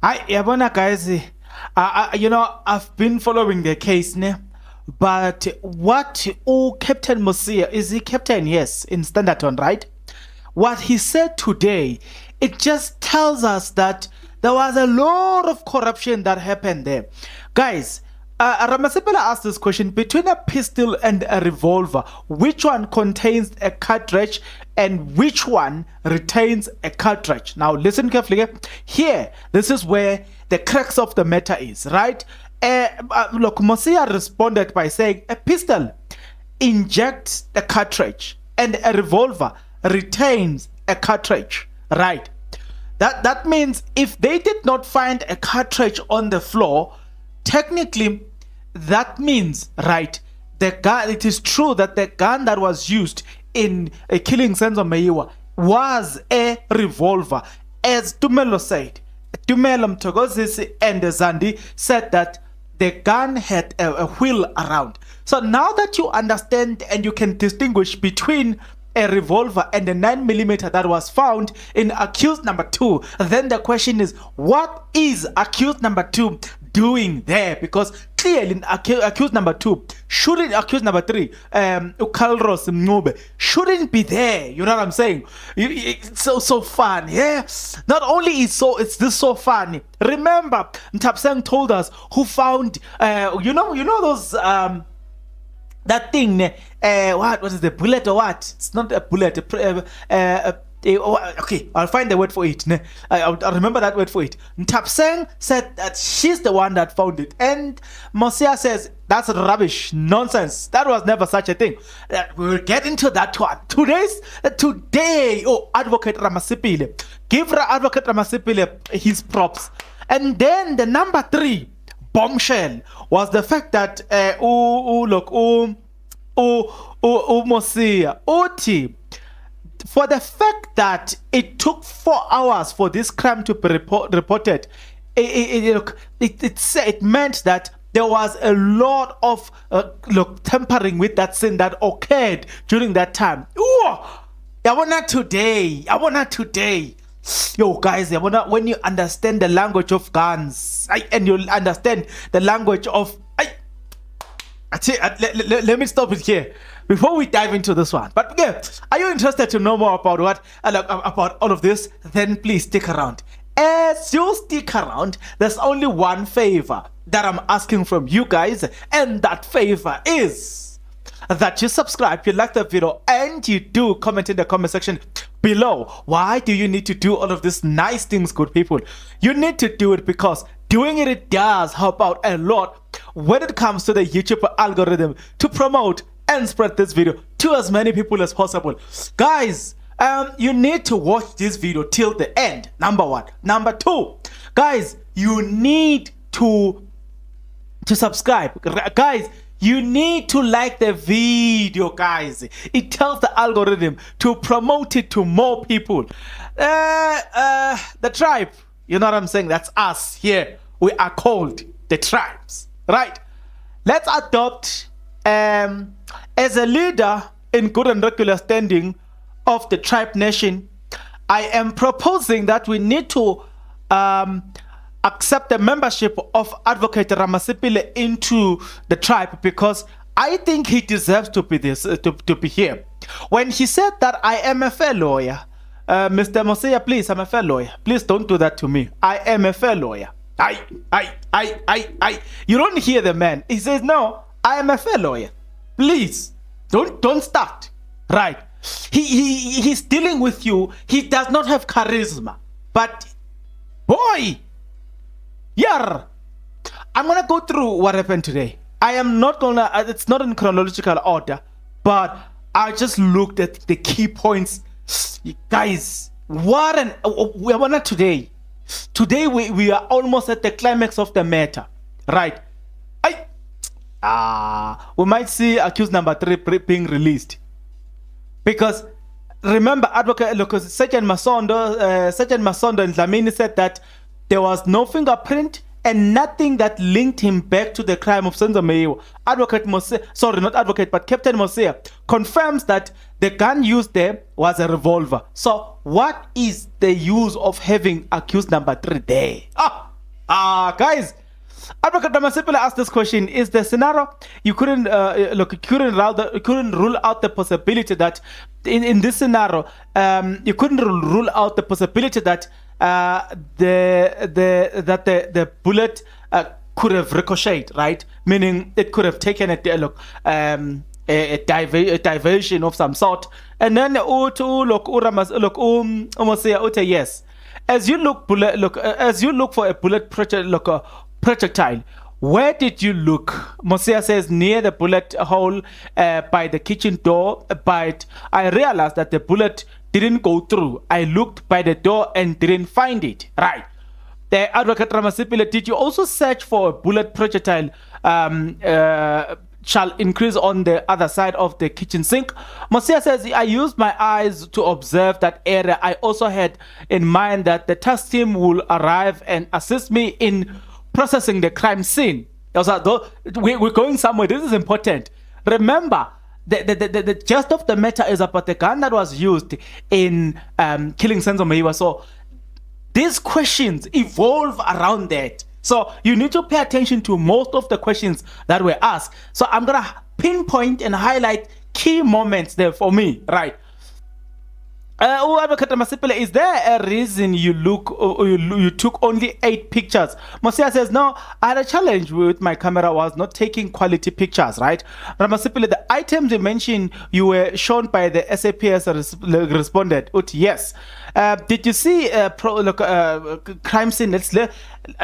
Yabona guys, I've been following the case, ne? But what Captain Mosia, is he captain? Yes, in Standerton, right? What he said today, it just tells us that there was a lot of corruption that happened there. Guys, Ramasipela asked this question: between a pistol and a revolver, which one contains a cartridge and which one retains a cartridge? Now listen carefully. Here, this is where the crux of the matter is, right? Look, Mosia responded by saying a pistol injects a cartridge and a revolver retains a cartridge, right? That means if they did not find a cartridge on the floor, technically that means, right, the gun, it is true that the gun that was used in killing Senzo Meyiwa was a revolver. As Tumelo said, Tumelo Mtogozisi and Zandi said that the gun had a wheel around. So now that you understand and you can distinguish between a revolver and a 9mm that was found in accused number 2, then the question is, what is accused number 2 doing there? Because clearly in accused number 2 shouldn't, accused number 3 Ukalros Mnube shouldn't be there. You know what I'm saying? It's so fun. Yeah, not only is this so funny. Remember Ntapsang told us who found you know those that thing, what is the bullet or what? It's not a bullet. Okay, I'll find the word for it. I'll remember that word for it. Ntapseng said that she's the one that found it, and Mosia says that's rubbish, nonsense. That was never such a thing. We'll get into that one. Today, Advocate Ramasipile, give Advocate Ramasipile his props, and then the number 3 bombshell was the fact that Mosia Oti, for the fact that it took 4 hours for this crime to be reported, it meant that there was a lot of tampering with that scene that occurred during that time. I want that today. Yo guys, when you understand the language of guns, and you understand the language of let me stop it here before we dive into this one. But yeah, are you interested to know more about about all of this? Then please stick around. As you stick around, there's only one favor that I'm asking from you guys, and that favor is that you subscribe, you like the video, and you do comment in the comment section below. Why do you need to do all of these nice things, good people? You need to do it because doing it does help out a lot when it comes to the YouTube algorithm to promote and spread this video to as many people as possible. Guys, you need to watch this video till the end, number 1. Number 2, guys, you need to subscribe. Guys, you need to like the video, guys. It tells the algorithm to promote it to more people. The tribe, you know what I'm saying? That's us here. We are called the tribes, right? Let's adopt as a leader in good and regular standing of the tribe nation. I am proposing that we need to accept the membership of Advocate Ramasipile into the tribe, because I think he deserves to be to be here. When he said that I am a fair lawyer, Mr. Mosia, please, I'm a fair lawyer. Please don't do that to me. I am a fair lawyer. You don't hear the man. He says, no, I am a fair lawyer. Please, don't start. Right? He's dealing with you. He does not have charisma. But, boy, yeah, I'm gonna go through what happened today. I am not gonna, it's not in chronological order, but I just looked at the key points. Guys, what an, we are not today. Today we are almost at the climax of the matter, right? We might see accused number 3 being released, because remember, Advocate Sergeant Masondo and Dlamini said that there was no fingerprint and nothing that linked him back to the crime of Senzo Meyiwa. Advocate Mosia, sorry, not advocate, but Captain Mosia confirms that the gun used there was a revolver. So what is the use of having accused number 3 there? Guys, Advocate Ramasipula asked this question: is the scenario you couldn't you couldn't rule out the possibility that in this scenario you couldn't rule out the possibility that the bullet could have ricocheted, right? Meaning it could have taken a diversion of some sort, and then yes. As you look for a bullet projectile, where did you look? Mosia says near the bullet hole by the kitchen door, but I realized that the bullet didn't go through. I looked by the door and didn't find it. Right. The Advocate Ramasipile, did you also search for a bullet projectile shall increase on the other side of the kitchen sink? Mosia says, I used my eyes to observe that area. I also had in mind that the task team will arrive and assist me in processing the crime scene. We're going somewhere. This is important. Remember, the gist of the matter is about the gun that was used in killing Senzo. So these questions evolve around that. So you need to pay attention to most of the questions that were asked. So I'm going to pinpoint and highlight key moments there for me, right? Is there a reason you took only 8 pictures? Mosia says, no, I had a challenge with my camera, was not taking quality pictures, right? Ramasipile, the items you mentioned you were shown by the SAPS responded, yes. Did you see crime scene?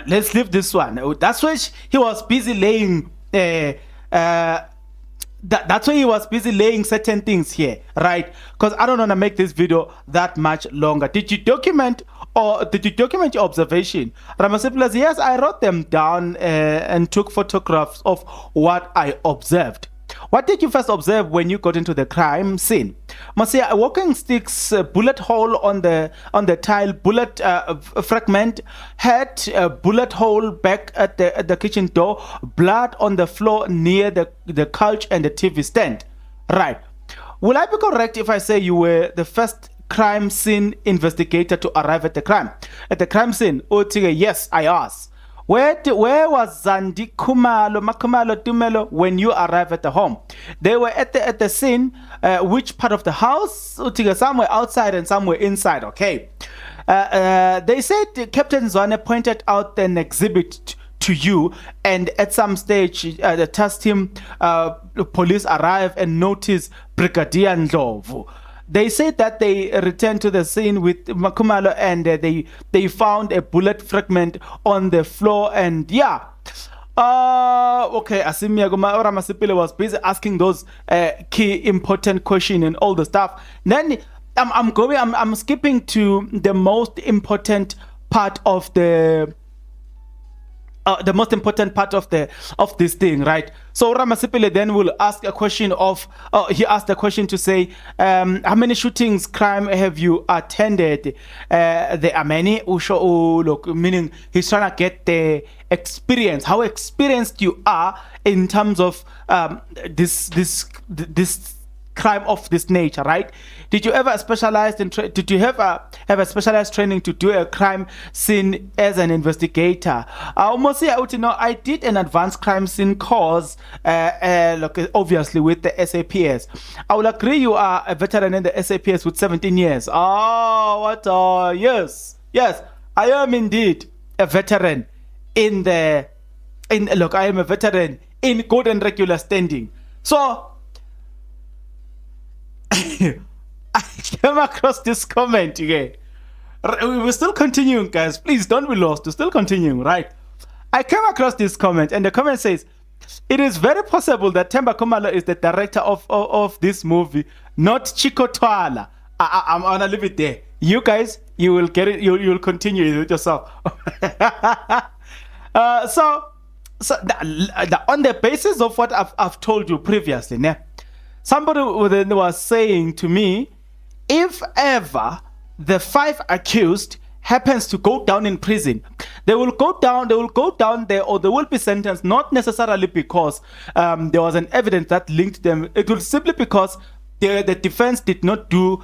Let's leave this one. That's why he was busy laying that's why he was busy laying certain things here, right? Because I don't want to make this video that much longer. Did you document your observation? Ramasipula says, yes, I wrote them down and took photographs of what I observed. What did you first observe when you got into the crime scene? Mosia, a walking stick's bullet hole on the tile, bullet fragment, head, bullet hole back at the kitchen door, blood on the floor near the couch and the TV stand. Right. Will I be correct if I say you were the first crime scene investigator to arrive at the crime scene? Yes, I asked. Where was Zandi, Makhumalo, Tumelo when you arrived at the home? They were at the scene. Which part of the house? Somewhere outside and somewhere inside. Okay. They said Captain Zwane pointed out an exhibit to you, and at some stage the task team police arrived and noticed Brigadier Ndlovu. They said that they returned to the scene with Makhumalo and they found a bullet fragment on the floor, and yeah. Okay, Asimia Ramasipile was busy asking those key important questions and all the stuff. Then I'm skipping to the most important part of the of this thing, right? So Ramasipile then will ask a question of he asked the question to say, how many shootings crime have you attended? There are many. Look, meaning he's trying to get the experience, how experienced you are in terms of this crime of this nature, right? Did you ever specialize in did you have a specialized training to do a crime scene as an investigator? I did an advanced crime scene course, look, obviously with the SAPS. I will agree you are a veteran in the SAPS with 17 years. Yes, I am indeed a veteran I am a veteran in good and regular standing. So I came across this comment again. We're still continuing, guys. Please don't be lost. We're still continuing, right? I came across this comment, and the comment says, it is very possible that Themba Khumalo is the director of this movie, not Chico Twala. I'm gonna leave it there. You guys, you will get it. You'll continue it yourself. So on the basis of what I've told you previously, somebody was saying to me, if ever the 5 accused happens to go down in prison, they will go down there, or they will be sentenced, not necessarily because there was an evidence that linked them. It will simply because the defense did not do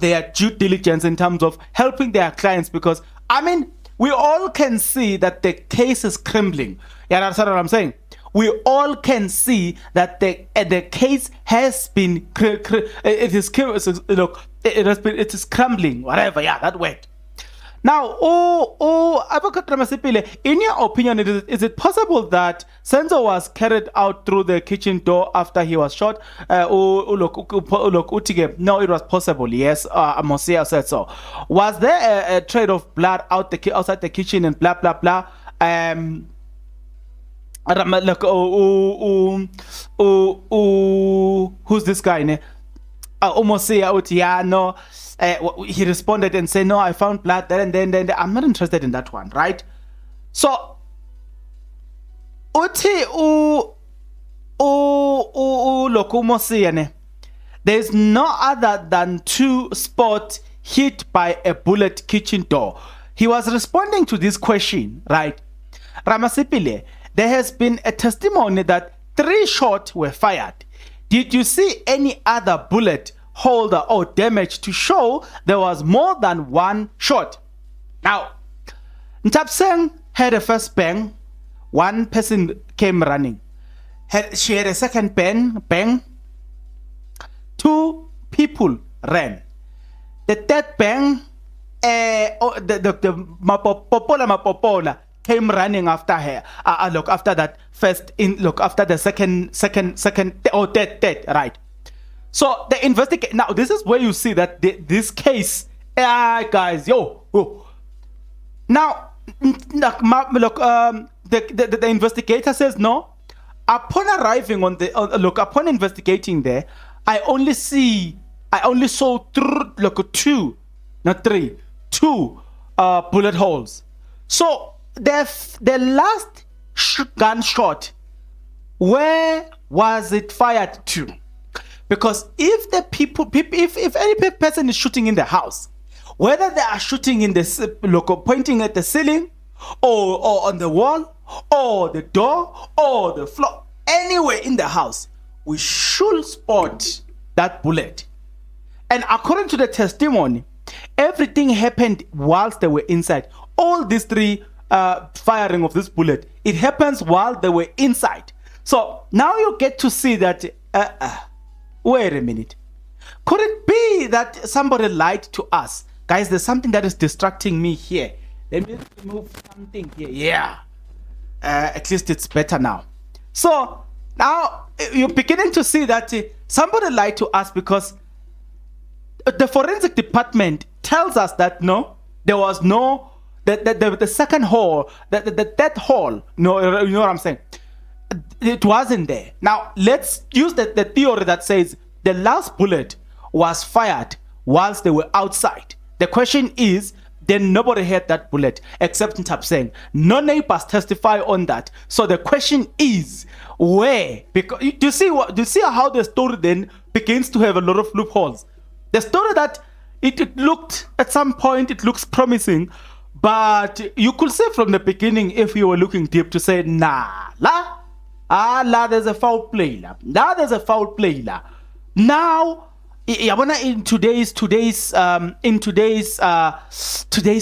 their due diligence in terms of helping their clients. Because, I mean, we all can see that the case is crumbling. You understand what I'm saying? We all can see that the case has been it is crumbling, whatever. Yeah, that word. Now, Advocate Ramasipile, in your opinion, is it possible that Senzo was carried out through the kitchen door after he was shot? No, it was possible. Yes, Mosia said so. Was there a trail of blood outside the kitchen and blah blah blah? Who's this guy? Mosia, no. He responded and said, no, I found blood there, and then I'm not interested in that one, right? So there's no other than 2 spots hit by a bullet kitchen door. He was responding to this question, right? Ramasipile, there has been a testimony that 3 shots were fired. Did you see any other bullet holder or damage to show there was more than 1 shot? Now, Ntapseng had a first bang. 1 person came running. She had a second bang. 2 people ran. The third bang, the Mapopola came running after her. After that first, after the second, third, right? So the investigate. Now this is where you see that this case, guys, Now, the investigator says no. Upon arriving on the upon investigating there, I only saw 2, not 3, 2 bullet holes. So the last gunshot, where was it fired to? Because if if any person is shooting in the house, whether they are shooting in the pointing at the ceiling, or on the wall, or the door, or the floor, anywhere in the house, we should spot that bullet. And according to the testimony, everything happened whilst they were inside. All these 3 firing of this bullet, it happens while they were inside. So now you get to see that wait a minute, could it be that somebody lied to us? Guys, there's something that is distracting me here. Let me remove something here. Yeah, at least it's better now. So now you're beginning to see that somebody lied to us, because the forensic department tells us that no, there was no the second hole, the third hole. No, you know what I'm saying? It wasn't there. Now let's use the theory that says the last bullet was fired whilst they were outside. The question is, then nobody heard that bullet except Ntapseng. No neighbors testify on that. So the question is, where? Because do you see how the story then begins to have a lot of loopholes? The story that it looked at some point, it looks promising, but you could say from the beginning, if you were looking deep, to say, there's a foul play. There's a foul play. Now, in today's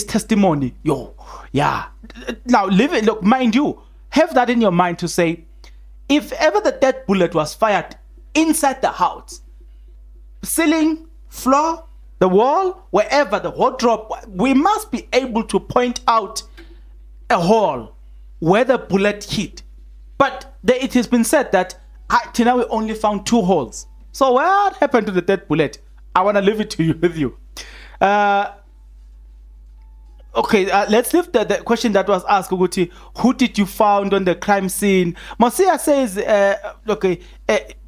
testimony, now look, mind you, have that in your mind to say, if ever the dead bullet was fired inside the house, ceiling, floor, the wall, wherever, the wardrobe, we must be able to point out a hole where the bullet hit. But it has been said that till now we only found 2 holes. So what happened to the dead bullet? I want to leave it to you with you. Okay, let's leave the question that was asked, Uguti. Who did you found on the crime scene? Mosia says,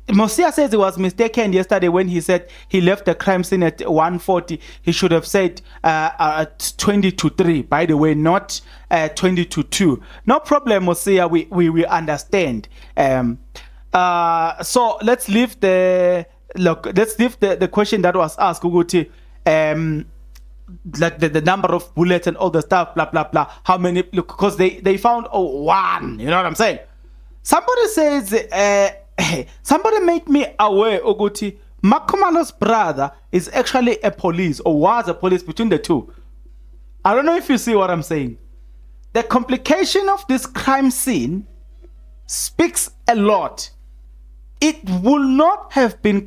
Mosia says he was mistaken yesterday when he said he left the crime scene at 1:40. He should have said 20 to 3, by the way, not 20 to 2. No problem, Mosia, we understand. So let's leave the question that was asked, Uguti, like the number of bullets and all the stuff, blah blah blah. How many? Look, because they found 1. You know what I'm saying? Somebody says, somebody made me aware, Uguti, Makhumalo's brother is actually a police, or was a police, between the two. I don't know if you see what I'm saying. the complication of this crime scene speaks a lot. It will not have been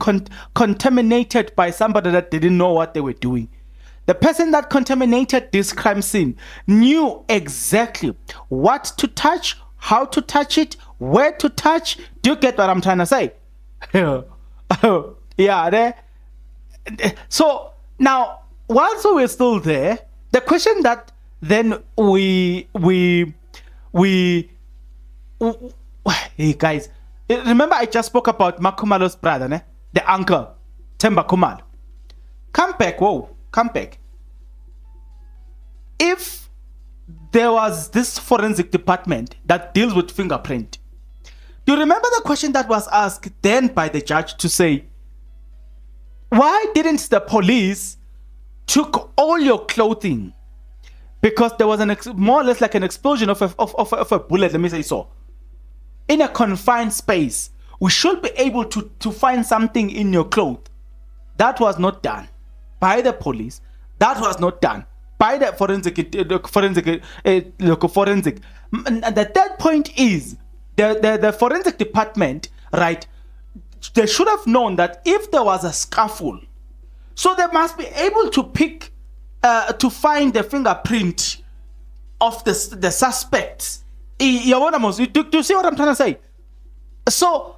contaminated by somebody that didn't know what they were doing. The person that contaminated this crime scene knew exactly what to touch, how to touch it, where to touch. Do you get what I'm trying to say? Yeah. So now, whilst we're still there, the question that then hey guys, remember I just spoke about Makhumalo's brother, ne? The uncle, Temba Khumalo. Come back. If there was this forensic department that deals with fingerprint, do you remember the question that was asked then by the judge to say, why didn't the police took all your clothing? Because there was more or less like an explosion of a bullet, let me say so. In a confined space, we should be able to find something in your clothes. That was not done by the police. That was not done by the forensic. And the third point is the forensic department, right? They should have known that if there was a scuffle, so they must be able to pick, to find the fingerprint of the suspects. Do you see what I'm trying to say? So,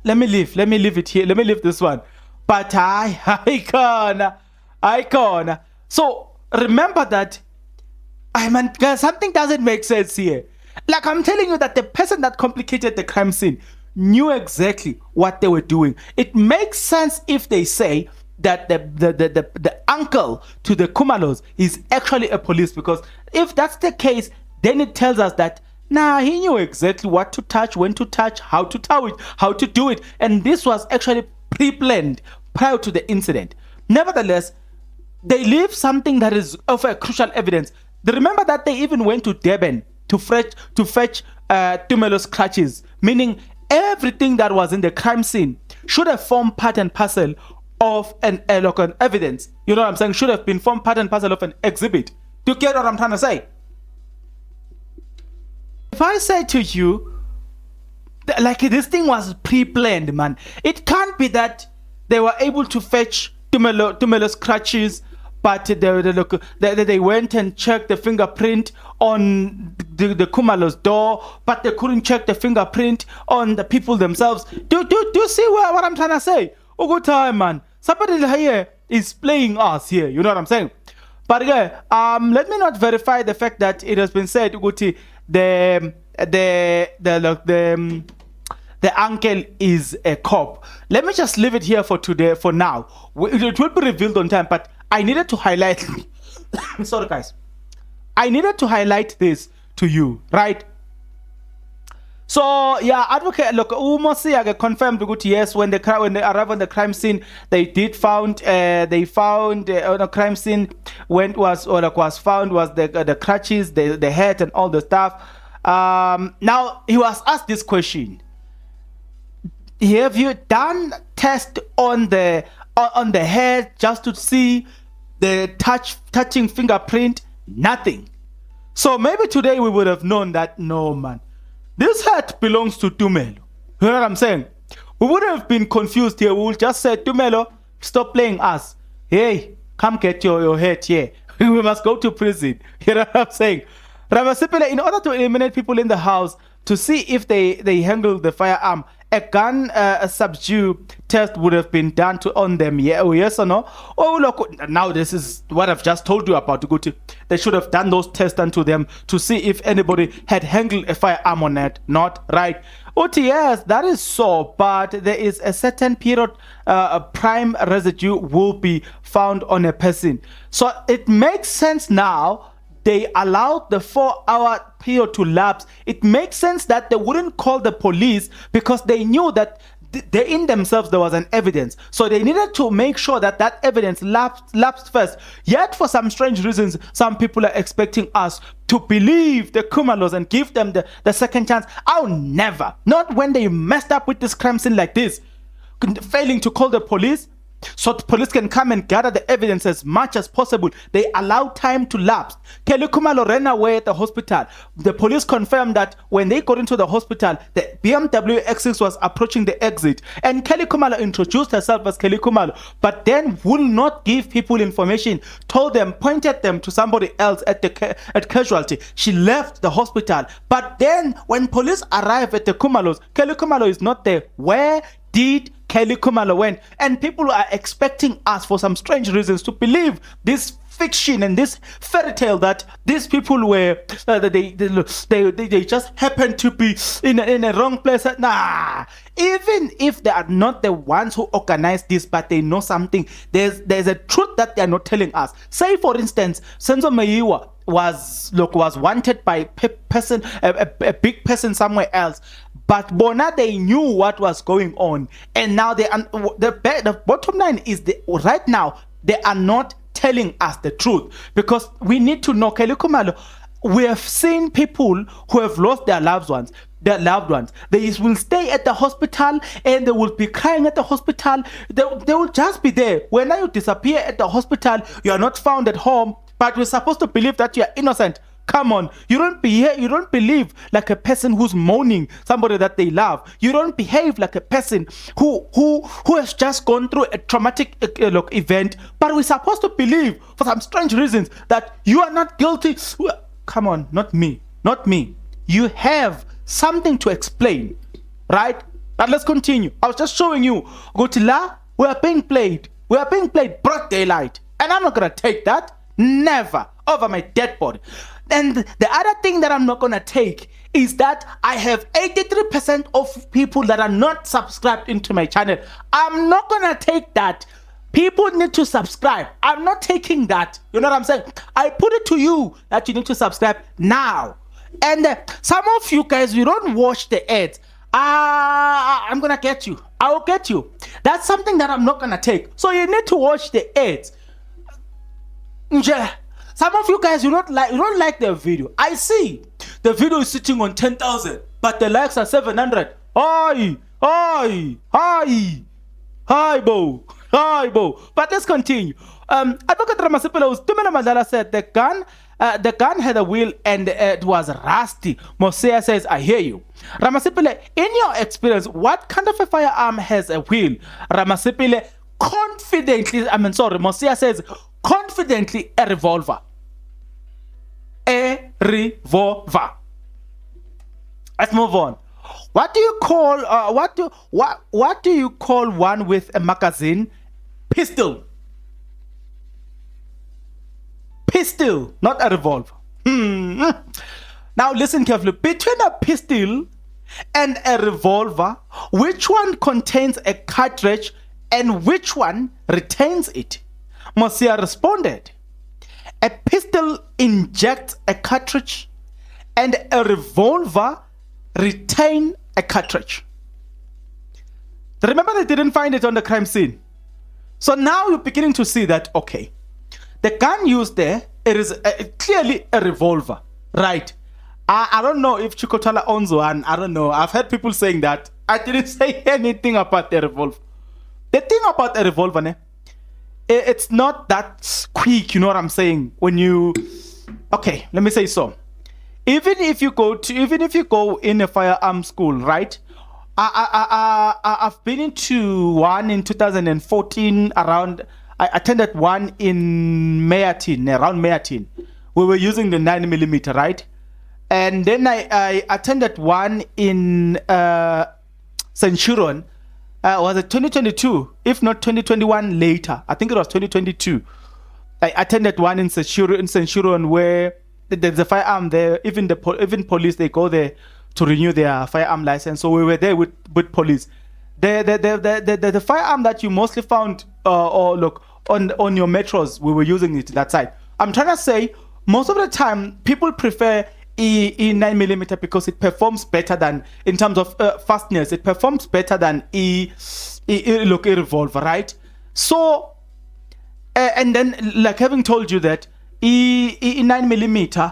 let me leave it here. Let me leave this one. But I can't. So remember that, guys, something doesn't make sense here. Like I'm telling you that the person that complicated the crime scene knew exactly what they were doing. It makes sense if they say that the uncle to the Khumalos is actually a police, because if that's the case, then it tells us that he knew exactly what to touch, when to touch, how to tow it, how to do it, and this was actually pre-planned prior to the incident. Nevertheless, they leave something that is of a crucial evidence. Remember that they even went to Durban to fetch Tumelo's crutches, meaning everything that was in the crime scene should have formed part and parcel of an evidence. You know what I'm saying? Should have been formed part and parcel of an exhibit. Do you get what I'm trying to say? If I say to you, like this thing was pre-planned, man, it can't be that they were able to fetch Tumelo's crutches, but they went and checked the fingerprint on the Khumalo's door, but they couldn't check the fingerprint on the people themselves. Do you see what I'm trying to say? Oh, good time, man. Somebody here is playing us here. You know what I'm saying? But yeah, let me not verify the fact that it has been said, Uguti, the uncle is a cop. Let me just leave it here for today, for now. It will be revealed on time, but I needed to highlight sorry guys, I needed to highlight this to you, right? So yeah, advocate, look, Mosia confirmed that yes, when they arrived on the crime scene, they did found on the crime scene when was found was the crutches, the hat, and all the stuff. Now he was asked this question: have you done test on the head just to see the touching fingerprint? Nothing. So maybe today we would have known that no, man, this hat belongs to Tumelo. You know what I'm saying? We wouldn't have been confused here. We would just say, Tumelo, stop playing us. Hey, come get your hat here. We must go to prison. You know what I'm saying? Ramasipele, in order to eliminate people in the house to see if they handle the firearm, a gun subdue test would have been done on them, yes or no? Oh, look, now this is what I've just told you about. They should have done those tests onto them to see if anybody had handled a firearm on it, not right? Yes, that is so, but there is a certain period a prime residue will be found on a person. So it makes sense now. They allowed the 4-hour period to lapse. It makes sense that they wouldn't call the police because they knew that they in themselves there was an evidence. So they needed to make sure that that evidence lapsed first. Yet for some strange reasons, some people are expecting us to believe the Khumalos and give them the second chance. I'll never. Not when they messed up with this crime scene like this. Failing to call the police, so the police can come and gather the evidence as much as possible. They allow time to lapse. Kelly Khumalo ran away at the hospital. The police confirmed that when they got into the hospital, the BMW X6 was approaching the exit, and Kelly Khumalo introduced herself as Kelly Khumalo, but then will not give people information, told them, pointed them to somebody else at casualty. She left the hospital, but then when police arrive at the Khumalos, Kelly Khumalo is not there. Where did Kelly Khumalo went? And people are expecting us, for some strange reasons, to believe this fiction and this fairy tale that these people were they just happened to be in a wrong place. Nah, even if they are not the ones who organized this, but they know something, there's a truth that they are not telling us. Say for instance, Senzo was wanted by a big person somewhere else, but Bona, they knew what was going on, and now the bottom line is right now they are not telling us the truth, because we need to know. Kelly Khumalo, we have seen people who have lost their loved ones. They will stay at the hospital and they will be crying at the hospital. They will just be there. When you disappear at the hospital, you are not found at home, but we're supposed to believe that you are innocent. Come on, you don't believe like a person who's mourning somebody that they love. You don't behave like a person who has just gone through a traumatic event, but we're supposed to believe for some strange reasons that you are not guilty. Come on, not me. You have something to explain, right? But let's continue. I was just showing you, Gotila, we are being played broad daylight, and I'm not gonna take that, never, over my dead body. And the other thing that I'm not gonna take is that I have 83% of people that are not subscribed into my channel. I'm not gonna take that. People need to subscribe. I'm not taking that. You know what I'm saying? I put it to you that you need to subscribe now. And some of you guys, you don't watch the ads. I'm gonna get you. I will get you. That's something that I'm not gonna take. So you need to watch the ads. Some of you guys, you don't like the video. I see the video is sitting on 10,000, but the likes are 700. Hi, bo. But let's continue. Advocate Ramasipele Tumena Madala said the gun had a wheel and it was rusty. Mosia says, I hear you. Ramasipele, in your experience, what kind of a firearm has a wheel? Ramasipele, Mosia says, confidently a revolver. A revolver. Let's move on. What do you call what do you call one with a magazine? Pistol. Pistol, not a revolver. Now listen carefully. Between a pistol and a revolver, which one contains a cartridge and which one retains it? Mosia responded, a pistol injects a cartridge and a revolver retain a cartridge. Remember, they didn't find it on the crime scene. So now you're beginning to see that, okay, the gun used there, it is clearly a revolver, right? I don't know if Chikotala owns one. I don't know. I've heard people saying that. I didn't say anything about the revolver. The thing about a revolver, it's not that quick, you know what I'm saying? When you, okay, let me say so. Even if you go in a firearm school, right? I've been into one in 2014 around. I attended one in Meyatin, around Meyatin. We were using the 9mm, right? And then I attended one in Centurion. Was it 2022? If not 2021 later. I think it was 2022. I attended one in Centurion where there's a firearm there. Even police, they go there to renew their firearm license. So we were there with police. The firearm that you mostly found on your metros, we were using it that side. I'm trying to say, most of the time, people prefer E 9mm because it performs better than, in terms of fastness, it performs better than E revolver, right? So, and then, like having told you that E 9mm,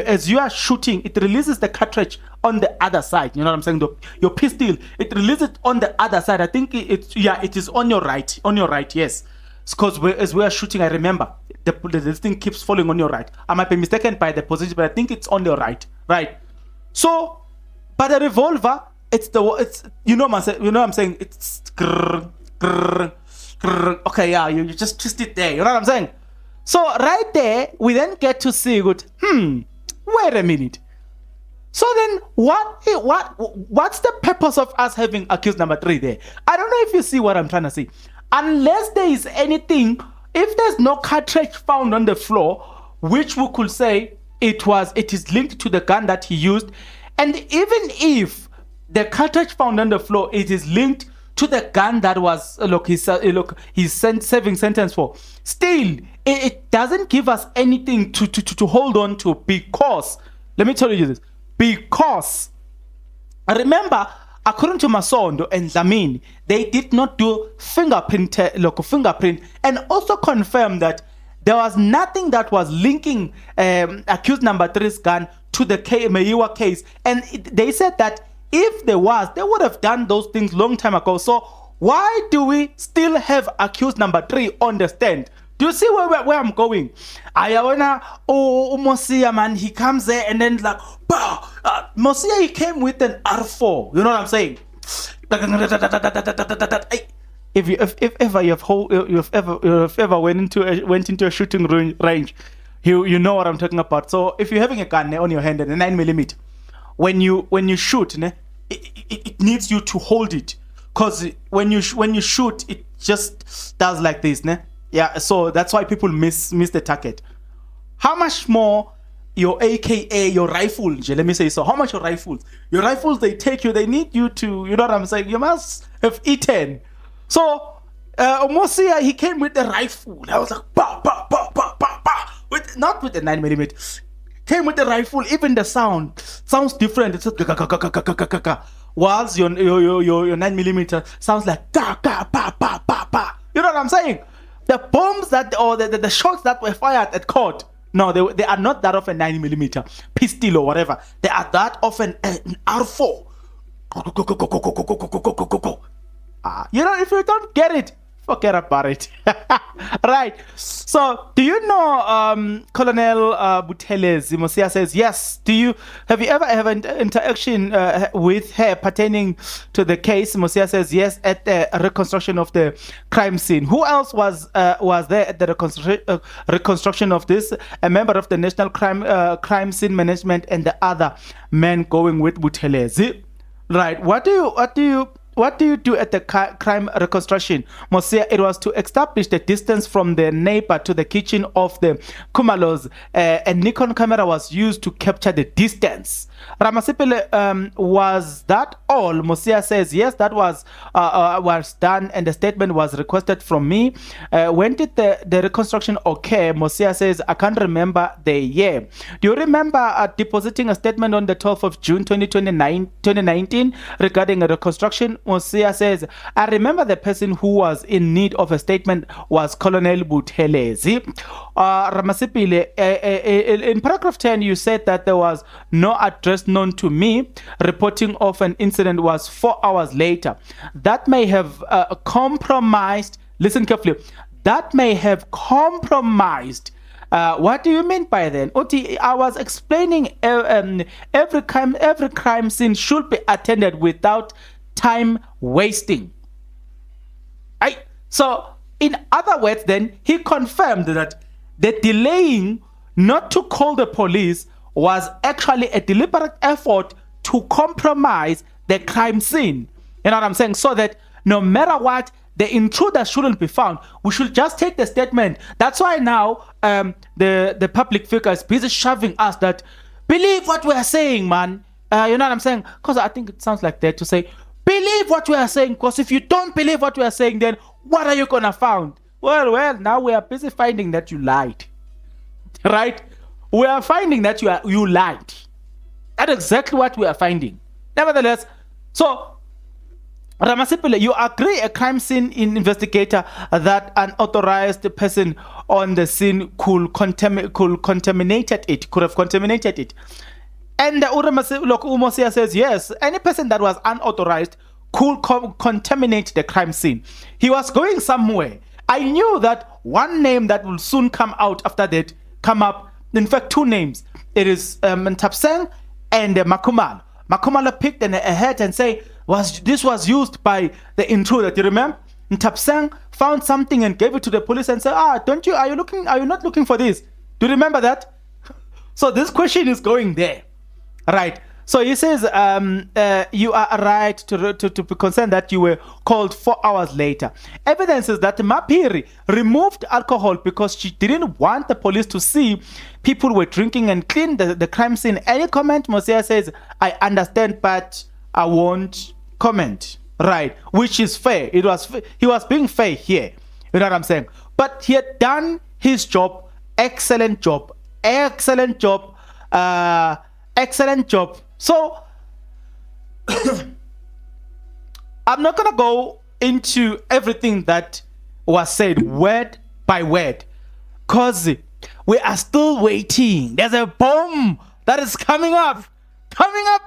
as you are shooting, it releases the cartridge on the other side. You know what I'm saying? Your pistol, it releases it on the other side. I think it is on your right. On your right, yes. Because as we are shooting, I remember this thing keeps falling on your right. I might be mistaken by the position, but I think it's on your right. Right. So, but the revolver, it's you know what I'm saying? It's grrr, grrr, grrr. Okay, yeah, you just twist it there. You know what I'm saying? So right there, we then get to see good. Wait a minute. So then, what's the purpose of us having accused number 3 there? I don't know if you see what I'm trying to say. Unless there is anything, if there's no cartridge found on the floor, which we could say it is linked to the gun that he used, and even if the cartridge found on the floor, it is linked to the gun that was he's serving sentence for. Still, it doesn't give us anything to hold on to, because let me tell you this. Because remember, according to Masondo and Zamini, they did not do fingerprint and also confirmed that there was nothing that was linking accused number 3's gun to the Meyiwa case. And they said that if there was, they would have done those things long time ago. So why do we still have accused number 3 on the stand? Do you see where I'm going? Mosia, man, he comes there and then like, Mosia, he came with an R4. You know what I'm saying? If ever you've ever went into a shooting range, you know what I'm talking about. So if you're having a gun on your hand and a 9mm, when you shoot, it needs you to hold it, because when you shoot, it just does like this, yeah. So that's why people miss the target. How much more your AKA, your rifle, let me say so. How much your rifles, they take you, they need you to, you know what I'm saying? You must have eaten. So Mosia, he came with the rifle. I was like, not with the 9mm. Came with the rifle. Even the sounds different. It's whilst your 9mm sounds like ga ga pa pa pa pa. You know what I'm saying? The bombs the shots that were fired at court, no, they are not that of a 9mm pistol or whatever. They are that of an R4. You know, if you don't get it, forget about it. Right. So, do you know Colonel Buthelezi? Mosia says yes. Have you ever had an interaction with her pertaining to the case? Mosia says yes, at the reconstruction of the crime scene. Who else was there at the reconstruction of this? A member of the National Crime Scene Management and the other men going with Buthelezi. Right. What do you do at the crime reconstruction? Mosia, it was to establish the distance from the neighbor to the kitchen of the Makhumalos. A Nikon camera was used to capture the distance. Ramasipele, was that all? Mosia says, yes, that was done, and the statement was requested from me. When did the reconstruction occur? Mosia says, I can't remember the year. Do you remember depositing a statement on the 12th of June 2019 regarding a reconstruction? Mosia says, I remember the person who was in need of a statement was Colonel Buthelezi. Ramasipile, in paragraph 10, you said that there was no address known to me. Reporting of an incident was 4 hours later. That may have compromised, listen carefully, that may have compromised. What do you mean by then? Oti, I was explaining every crime scene should be attended without time wasting. So in other words, then he confirmed that the delaying not to call the police was actually a deliberate effort to compromise the crime scene. You know what I'm saying? So that no matter what, the intruder shouldn't be found. We should just take the statement. That's why now the public figure is busy shoving us that believe what we are saying, man. You know what I'm saying? Because I think it sounds like that to say, believe what we are saying, because if you don't believe what we are saying, then what are you gonna find? Well, now we are busy finding that you lied. Right? We are finding that you lied. That's exactly what we are finding. Nevertheless, so Ramasipile, you agree a crime scene investigator that an authorized person on the scene could have contaminated it. And Mosia says, yes, any person that was unauthorized could contaminate the crime scene. He was going somewhere. I knew that one name that will soon come out after that come up. In fact, two names. It is Ntapseng and Makhumalo. Makhumalo picked a head and say, this was used by the intruder. Do you remember? Ntapseng found something and gave it to the police and said, are you not looking for this? Do you remember that? So this question is going there. Right. So he says, you are right to be concerned that you were called 4 hours later. Evidence is that Mapiri removed alcohol because she didn't want the police to see people were drinking and clean the crime scene. Any comment? Mosia says, I understand, but I won't comment. Right. Which is fair. He was being fair here. You know what I'm saying? But he had done his job. Excellent job. Excellent job. Excellent job. So I'm not gonna go into everything that was said word by word, cause we are still waiting. There's a bomb that is coming up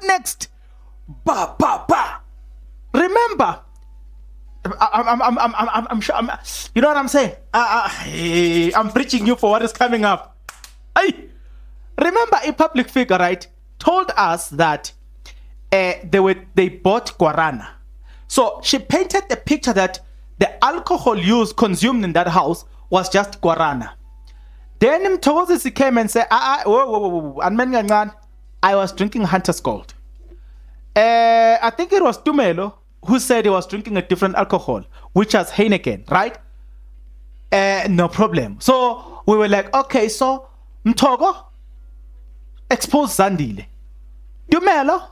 next. Ba ba ba. Remember, I'm sure. You know what I'm saying? I'm preaching you for what is coming up. Remember, a public figure, right, told us that they bought guarana. So she painted the picture that the alcohol consumed in that house was just guarana. Then Mthokozisi came and said, whoa, I was drinking Hunter's Gold. I think it was Tumelo who said he was drinking a different alcohol, which was Heineken, right? No problem. So we were like, okay, so Mthogo, expose Zandi. Tumelo,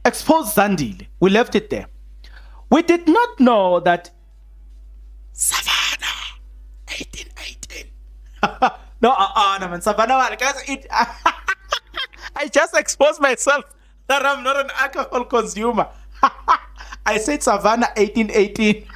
expose Zandi. We left it there. We did not know that Savannah 1818. No, man, Savannah, guys, I just exposed myself that I'm not an alcohol consumer. I said Savannah 1818.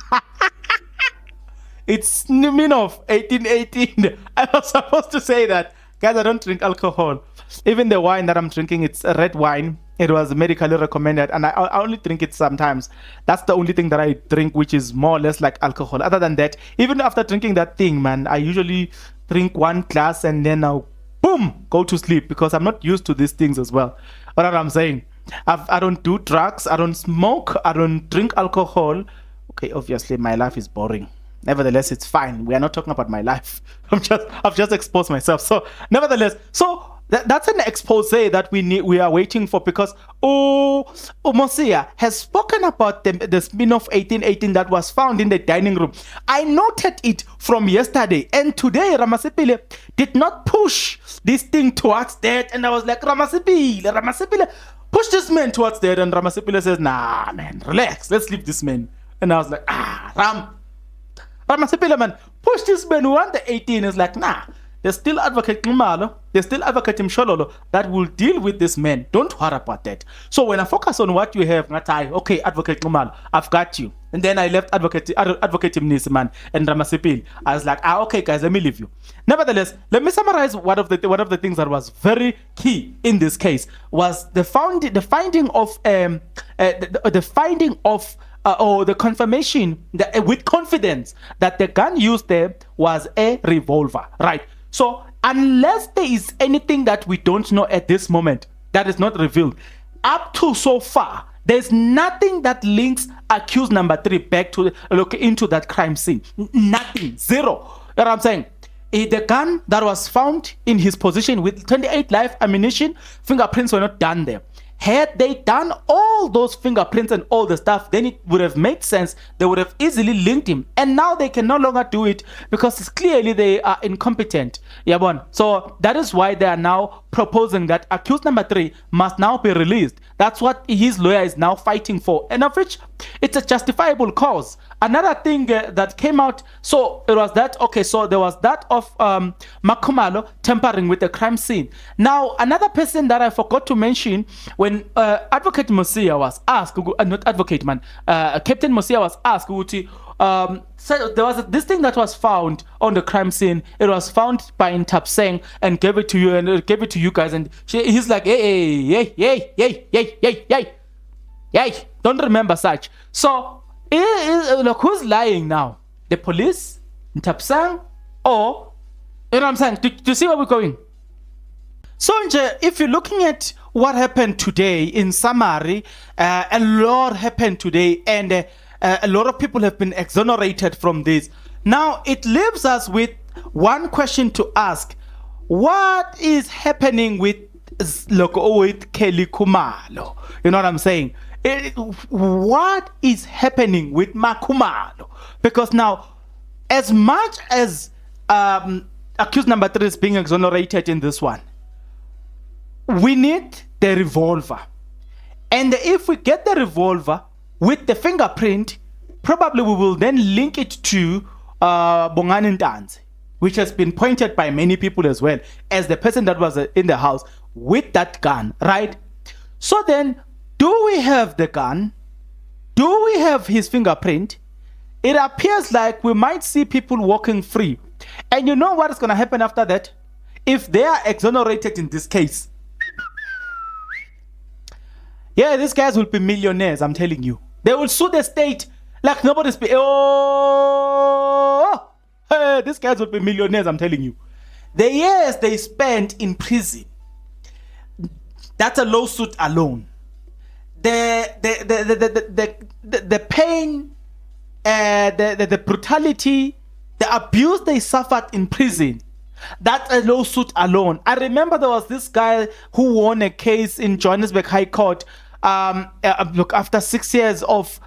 It's Niminov 1818. I was supposed to say that. Guys, I don't drink alcohol. Even the wine that I'm drinking, it's a red wine. It was medically recommended, and I only drink it sometimes. That's the only thing that I drink, which is more or less like alcohol. Other than that, even after drinking that thing, man, I usually drink one glass and then I'll, boom, go to sleep because I'm not used to these things as well. You know what I'm saying? I don't do drugs. I don't smoke. I don't drink alcohol. Okay, obviously my life is boring. Nevertheless, it's fine. We are not talking about my life. I've just exposed myself. So, nevertheless, that's an expose that we are waiting for, because Mosia has spoken about the spin-off 1818 that was found in the dining room. I noted it from yesterday, and today Ramasipile did not push this thing towards that, and I was like, Ramasipile, push this man towards that, and Ramasipile says, nah, man, relax, let's leave this man. And I was like, Ramasipile, man, push this man who won the 18. Is like, nah. There's still Advocate Khumalo, there's still Advocate Mshololo that will deal with this man. Don't worry about that. So when I focus on what you have, okay, Advocate Khumalo, I've got you. And then I left Advocate Mnisiman and Ramasipil. I was like, okay, guys, let me leave you. Nevertheless, let me summarize one of the things that was very key in this case was the confirmation with confidence that the gun used there was a revolver, right? So unless there is anything that we don't know at this moment that is not revealed, up to so far, there's nothing that links accused number 3 back to look into that crime scene. Nothing. Zero. You know what I'm saying? The gun that was found in his possession with 28 live ammunition, fingerprints were not done there. Had they done all those fingerprints and all the stuff, then it would have made sense. They would have easily linked him. And now they can no longer do it because it's clearly they are incompetent. Yabon. So that is why they are now proposing that accused number 3 must now be released. That's what his lawyer is now fighting for. And of which it's a justifiable cause. Another thing that came out, so it was that, okay, so there was that of Makhumalo tampering with the crime scene. Now, another person that I forgot to mention, when Advocate Mosia was asked, not Advocate man, Captain Mosia was asked, So there was this thing that was found on the crime scene. It was found by Ntapseng and gave it to you and gave it to you guys. And he's like, hey, don't remember such. So look, who's lying now? The police, Ntapseng, or you know what I'm saying? Do you see where we're going? So if you're looking at what happened today, in summary, a lot happened today, and a lot of people have been exonerated from this. Now it leaves us with one question to ask: what is happening with Kelly Khumalo? You know what I'm saying? What is happening with Makhumalo? Because now, as much as accused number 3 is being exonerated in this one, we need the revolver. And if we get the revolver with the fingerprint, probably we will then link it to Bongani Ntanzi, which has been pointed by many people as well as the person that was in the house with that gun, right? So then, do we have the gun? Do we have his fingerprint? It appears like we might see people walking free. And you know what is going to happen after that? If they are exonerated in this case, yeah, these guys will be millionaires, I'm telling you. They will sue the state like nobody's hey, these guys will be millionaires, I'm telling you. The years they spent in prison, that's a lawsuit alone. The pain, the brutality, the abuse they suffered in prison, that's a lawsuit alone. I remember there was this guy who won a case in Johannesburg High Court. Look, after 6 years of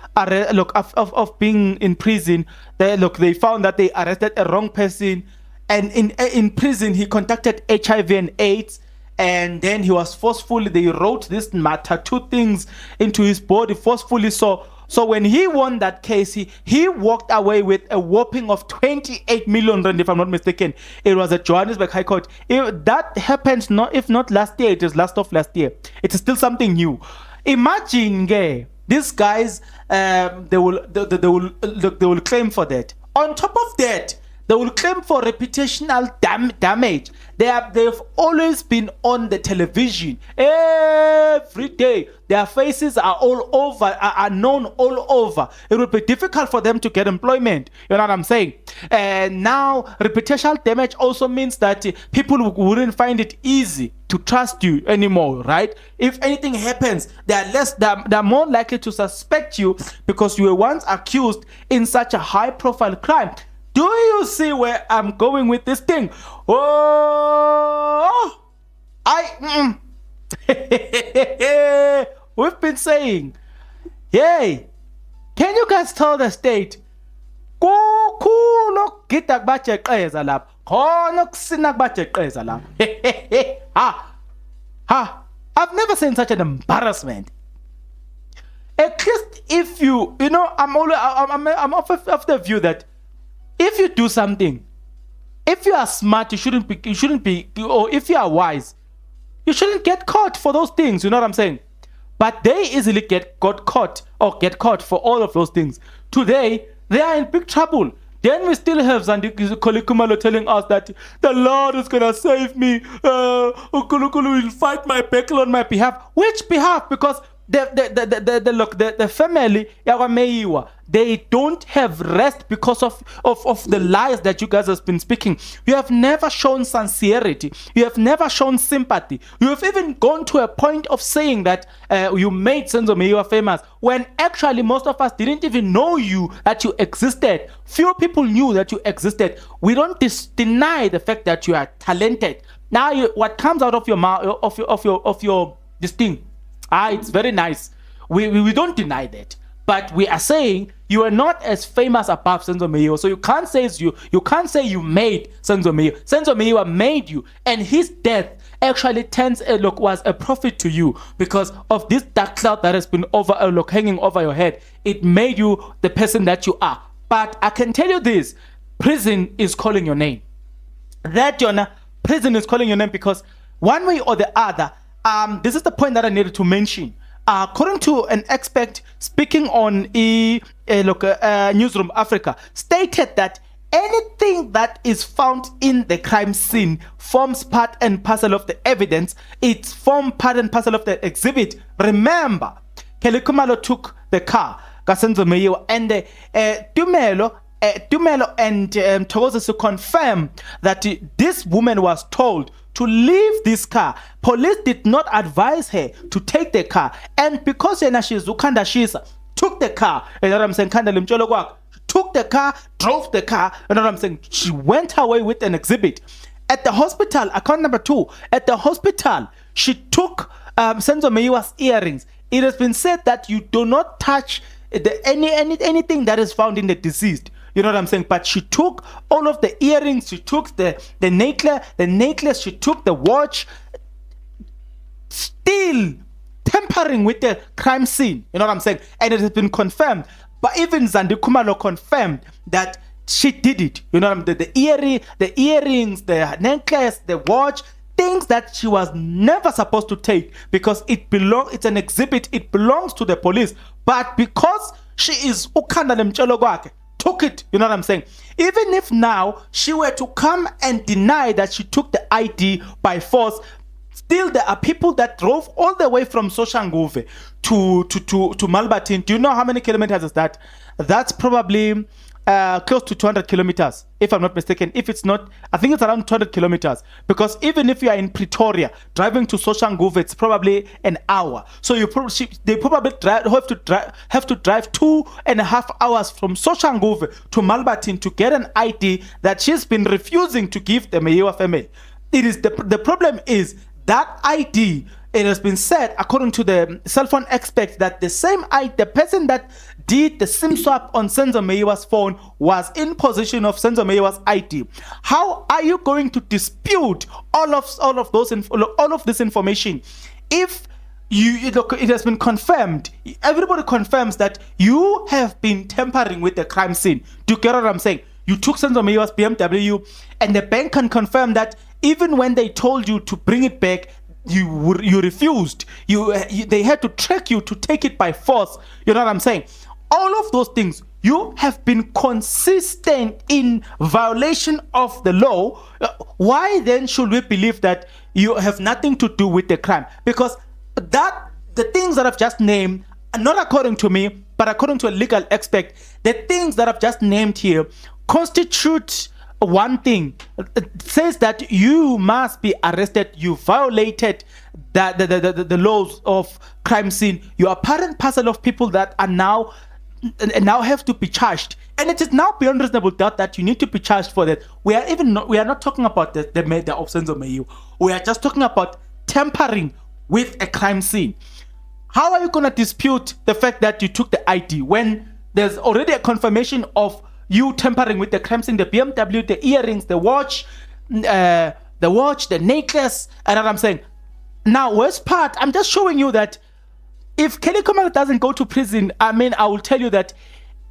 being in prison, they found that they arrested a wrong person, and in prison he contracted HIV and AIDS, and then he was forcefully. They wrote this tattoo things into his body forcefully. So when he won that case, he walked away with a whopping of 28 million rand, if I'm not mistaken. It was at Johannesburg High Court. That happened, if not last year, it was last year. It is still something new. Imagine, these guys, they will claim for that. On top of that, they will claim for reputational damage. They've always been on the television every day. Their faces are all over, are known all over. It will be difficult for them to get employment. You know what I'm saying? And now reputational damage also means that people wouldn't find it easy to trust you anymore, right? If anything happens, they're more likely to suspect you because you were once accused in such a high-profile crime. Do you see where I'm going with this thing? We've been saying, hey, can you guys tell the state? I've never seen such an embarrassment. At least if you know, I'm of the view that if you do something, if you are smart, you shouldn't be, or if you are wise, you shouldn't get caught for those things. You know what I'm saying? But they easily get caught for all of those things. Today, they are in big trouble. Then we still have Zandi Khumalo telling us that the Lord is gonna save me. Ukulunkulu will fight my battle on my behalf. Which behalf? Because the family, they don't have rest because of the lies that you guys have been speaking. You have never shown sincerity. You have never shown sympathy. You have even gone to a point of saying that you made Senzo Meyiwa famous, when actually most of us didn't even know that you existed. Few people knew that you existed. We don't deny the fact that you are talented. Now, what comes out of your mouth, of your this thing, it's very nice. We don't deny that, but we are saying you are not as famous above Senzo Meyiwa. So you can't say you made Senzo Meyiwa. Senzo Meyiwa made you, and his death actually was a profit to you because of this dark cloud that has been hanging over your head. It made you the person that you are. But I can tell you this: prison is calling your name. Prison is calling your name because one way or the other. This is the point that I needed to mention. according to an expert speaking on Newsroom Africa, stated that anything that is found in the crime scene forms part and parcel of the evidence. It's form part and parcel of the exhibit. Remember, Khumalo took the car, Senzo Meyiwa, and Tumelo and Thokoza to confirm that this woman was told to leave this car. Police did not advise her to take the car, and because she's Ukanda Shisa took the car, you know what I'm saying? Took the car, drove the car, you know what I'm saying? She went away with an exhibit. At the hospital, account number 2, at the hospital, she took Senzo Meyiwa's earrings. It has been said that you do not touch anything that is found in the deceased. You know what I'm saying? But she took all of the earrings, she took the necklace, she took the watch, still tampering with the crime scene. You know what I'm saying? And it has been confirmed. But even Zandi Khumalo confirmed that she did it. You know what I'm saying? The earrings, the necklace, the watch, things that she was never supposed to take, because it's an exhibit, it belongs to the police. But because she is ukanda lemcholo kwakhe, took it. You know what I'm saying? Even if now she were to come and deny that she took the ID by force, still there are people that drove all the way from Soshanguve to Malbatin. Do you know how many kilometers is that? That's probably close to 200 kilometers, if I'm not mistaken. If it's not, I think it's around 200 kilometers. Because even if you are in Pretoria, driving to Soshanguve, it's probably an hour. So they probably have to drive 2.5 hours from Soshanguve to Malbatin to get an ID that she's been refusing to give the Meyiwa family. It is the problem is that ID. It has been said, according to the cell phone expert, that the person that did the SIM swap on Senzo Meyiwa's phone was in possession of Senzo Meyiwa's ID. How are you going to dispute all of this information if it has been confirmed? Everybody confirms that you have been tampering with the crime scene. Do you get what I'm saying? You took Senzo Meyiwa's BMW, and the bank can confirm that even when they told you to bring it back, you refused. They had to track you to take it by force. You know what I'm saying? All of those things, you have been consistent in violation of the law. Why then should we believe that you have nothing to do with the crime? Because the things that I've just named, not according to me, but according to a legal expert, the things that I've just named here constitute one thing. It says that you must be arrested. You violated the laws of crime scene. You are part and parcel of people that are now have to be charged, and it is now beyond reasonable doubt that you need to be charged for that. We are not talking about the murder of Senzo Meyiwa. We are just talking about tampering with a crime scene. How are you going to dispute the fact that you took the ID when there's already a confirmation of you tampering with the crime scene? The BMW, the earrings, the watch, the necklace, and what I'm saying. Now, worst part, I'm just showing you that if Khumalo doesn't go to prison, I will tell you that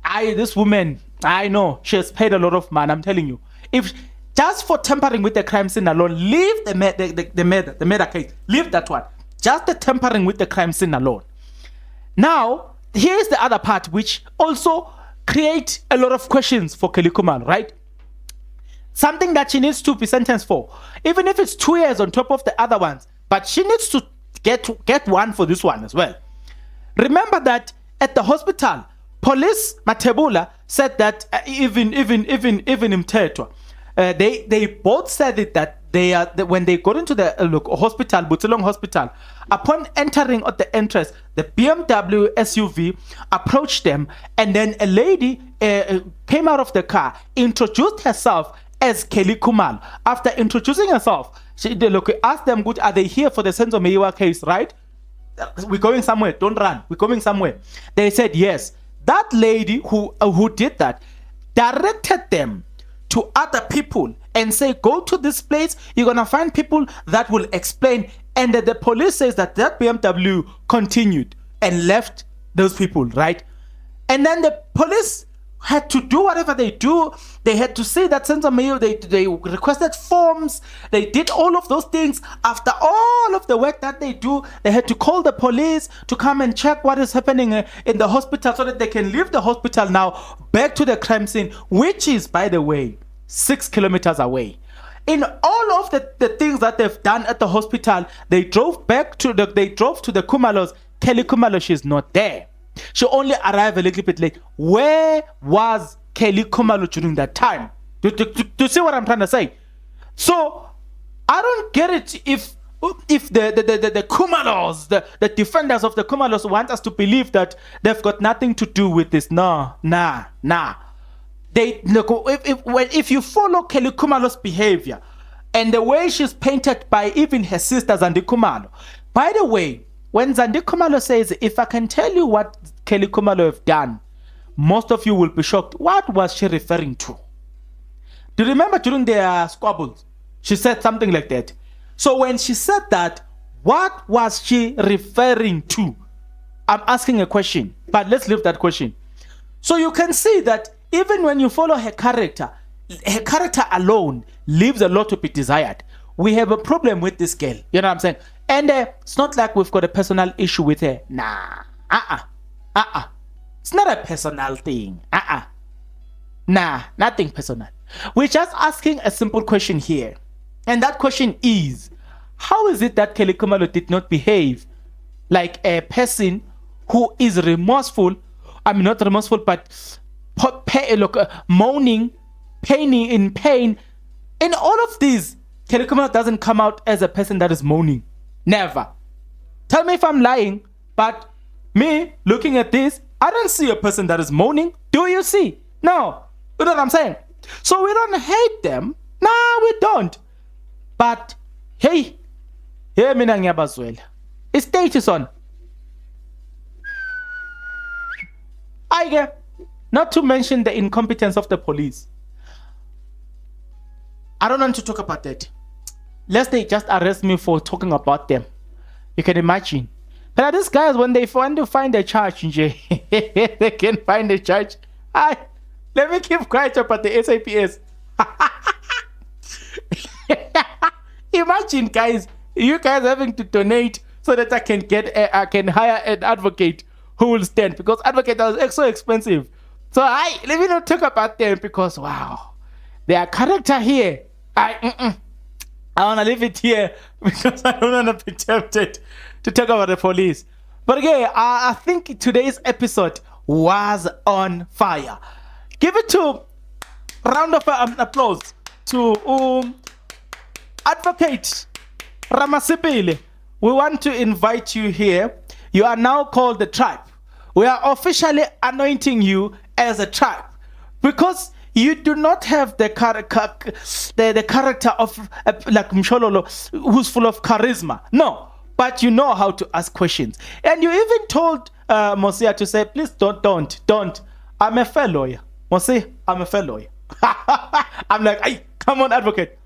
this woman, I know she has paid a lot of money. I'm telling you, if just for tampering with the crime scene alone, leave the murder case, leave that one. Just the tampering with the crime scene alone. Now, here's the other part, which also create a lot of questions for Khumalo, right? Something that she needs to be sentenced for, even if it's 2 years on top of the other ones, but she needs to get one for this one as well. Remember that at the hospital, police Matebula said that even Mtetwa, they both said it, that when they got into the hospital, Butulong Hospital, upon entering at the entrance, the BMW SUV approached them, and then a lady came out of the car, introduced herself as Khumalo. After introducing herself, she asked them, "Good, are they here for the Senzo Meyiwa case, right? We're going somewhere, don't run, we're going somewhere." They said yes. That lady who did that directed them to other people and say, "Go to this place, you're gonna find people that will explain." And the police says that BMW continued and left those people, right? And then the police had to do whatever they do. They had to say that Senzo Mayo, they requested forms. They did all of those things. After all of the work that they do, they had to call the police to come and check what is happening in the hospital so that they can leave the hospital now back to the crime scene, which is, by the way, 6 kilometers away. In all of the things that they've done at the hospital, they drove to the Khumalos. Kelly Khumalo, she's not there. She only arrived a little bit late. Where was Kelly Khumalo during that time? To see what I'm trying to say? So I don't get it if the Khumalos, the defenders of the Khumalos want us to believe that they've got nothing to do with this. Nah. They look, if you follow Kelly Khumalo's behavior and the way she's painted by even her sister Zandi Khumalo. By the way, when Zandi Khumalo says, if I can tell you what Kelly Khumalo have done, most of you will be shocked. What was she referring to? Do you remember during their squabbles? She said something like that. So when she said that, what was she referring to? I'm asking a question, but let's leave that question. So you can see that even when you follow her character alone leaves a lot to be desired. We have a problem with this girl. You know what I'm saying? And it's not like we've got a personal issue with her. Nah. It's not a personal thing. Nah, nothing personal. We're just asking a simple question here. And that question is, how is it that Kelly Khumalo did not behave like a person who is remorseful? I mean, not remorseful, but moaning, in pain. In all of these, Kelly Khumalo doesn't come out as a person that is moaning. Never. Tell me if I'm lying, but me looking at this, I don't see a person that is moaning. Do you see? No. You know what I'm saying? So we don't hate them. No, we don't. But hey, mina ngiyabazwela. Istate is on. Not to mention the incompetence of the police. I don't want to talk about that. Lest they just arrest me for talking about them. You can imagine. But these guys, when they want to find a charge, they can find a charge. Let me keep quiet about the SAPS. Imagine, guys, you guys having to donate so that I can hire an advocate who will stand, because advocates are so expensive. So let me not talk about them, because wow, their character here. I want to leave it here because I don't want to be tempted to talk about the police. But again, I think today's episode was on fire. Give it to round of applause to Advocate Ramasipile. We want to invite you here. You are now called the tribe. We are officially anointing you as a tribe, because you do not have the character of like Mshololo, who's full of charisma. No, but you know how to ask questions. And you even told Mosia to say, please don't. I'm a fair lawyer. Mosia, I'm a fair lawyer. I'm like, hey, come on, advocate.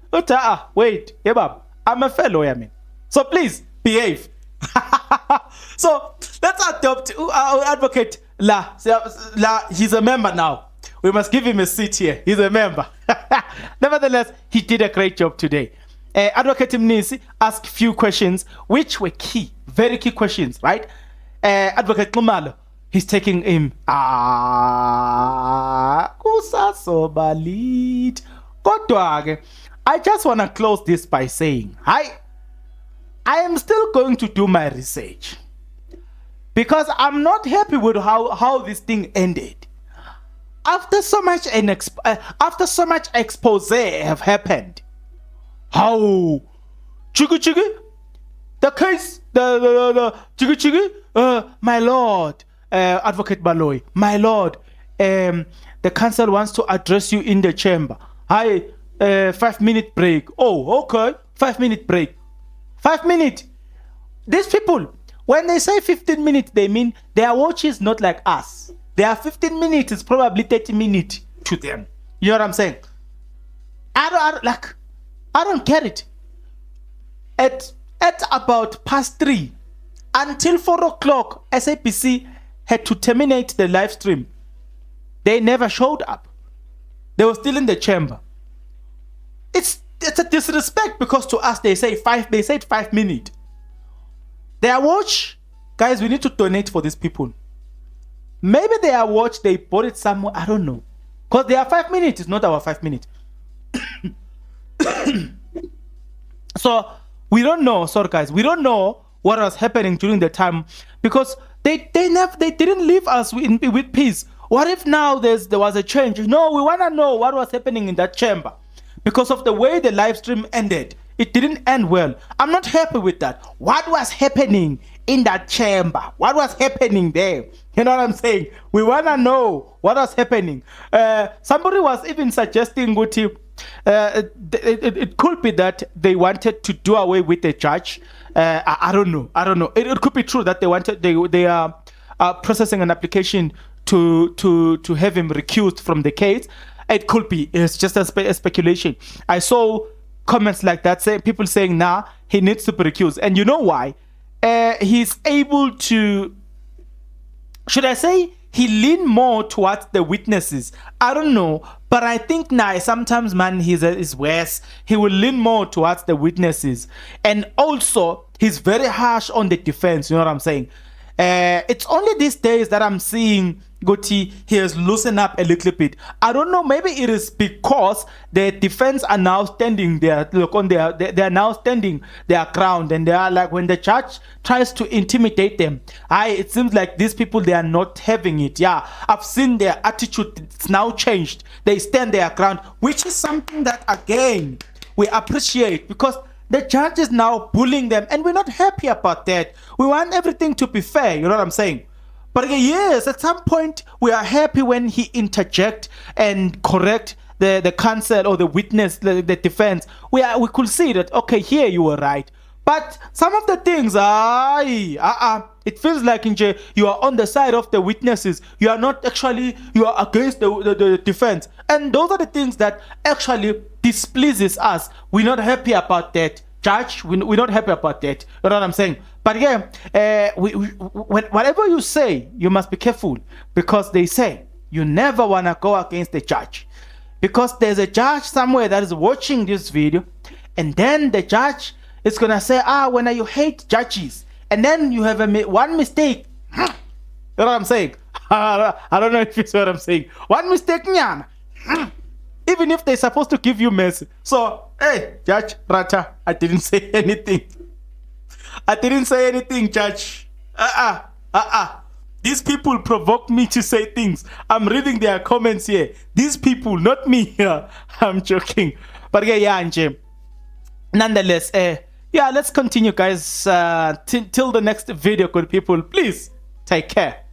Wait, I'm a fair lawyer, man. So please behave. So let's adopt our advocate. He's a member now. We must give him a seat here. He's a member. Nevertheless, he did a great job today. Advocate Mnisi asked few questions, which were key, very key questions, right? Advocate Khumalo, he's taking him. Kusasobalit. Kodwa, I just want to close this by saying, I am still going to do my research, because I'm not happy with how this thing ended. After so much expose have happened, how Chigi, the case, the Chigi, my lord, Advocate Baloy, my lord, the council wants to address you in the chamber. 5-minute break. Oh, okay, 5-minute break. 5 minutes. These people, when they say 15 minutes, they mean their watch is not like us. Their 15 minutes is probably 30 minutes to them. You know what I'm saying? I don't get it. At about past 3 until 4 o'clock, SAPC had to terminate the live stream They never showed up. They were still in the chamber. It's a disrespect, because to us they said 5 minutes. Their watch, guys, we need to donate for these people. Maybe their watch, they bought it somewhere, I don't know. Because their 5 minutes is not our 5 minutes. So we don't know, sorry guys, we don't know what was happening during the time, because they didn't leave us with peace. What if now there was a change? No, we want to know what was happening in that chamber, because of the way the live stream ended. It didn't end well. I'm not happy with that. What was happening in that chamber? What was happening there? You know what I'm saying? We want to know what was happening. Somebody was even suggesting, Guti, it could be that they wanted to do away with the judge. I don't know. It could be true that they are processing an application to have him recused from the case. It could be. It's just a speculation. I saw comments like that, people saying, nah, he needs to be recused. And you know why? He's able to, should I say, he leaned more towards the witnesses. I don't know, but I think now sometimes, man, he's worse. He will lean more towards the witnesses. And also, he's very harsh on the defense. You know what I'm saying? It's only these days that I'm seeing Goti, he has loosened up a little bit. I don't know, maybe it is because the defense are now standing there, they are now standing their ground, and they are like, when the judge tries to intimidate them, it seems like these people, they are not having it. Yeah, I've seen their attitude, it's now changed. They stand their ground, which is something that, again, we appreciate, because the judge is now bullying them, and we're not happy about that. We want everything to be fair, you know what I'm saying? But yes, at some point, we are happy when he interject and correct the counsel or the witness, the defense. We could see that, okay, here you were right. But some of the things, it feels like you are on the side of the witnesses. You are not actually, you are against the defense. And those are the things that actually displeases us. We're not happy about that. Judge, we're not happy about that. You know what I'm saying? But yeah, whatever you say, you must be careful, because they say you never want to go against the judge, because there's a judge somewhere that is watching this video, and then the judge is going to say, when you hate judges, and then you have one mistake. You know what I'm saying? I don't know if you see what I'm saying. One mistake, even if they're supposed to give you mercy. So, hey, Judge Rata, I didn't say anything. I didn't say anything, Judge. These people provoke me to say things. I'm reading their comments here. These people, not me here. I'm joking. But yeah, Anjem. Nonetheless, yeah, let's continue, guys. Till the next video, good people. Please take care.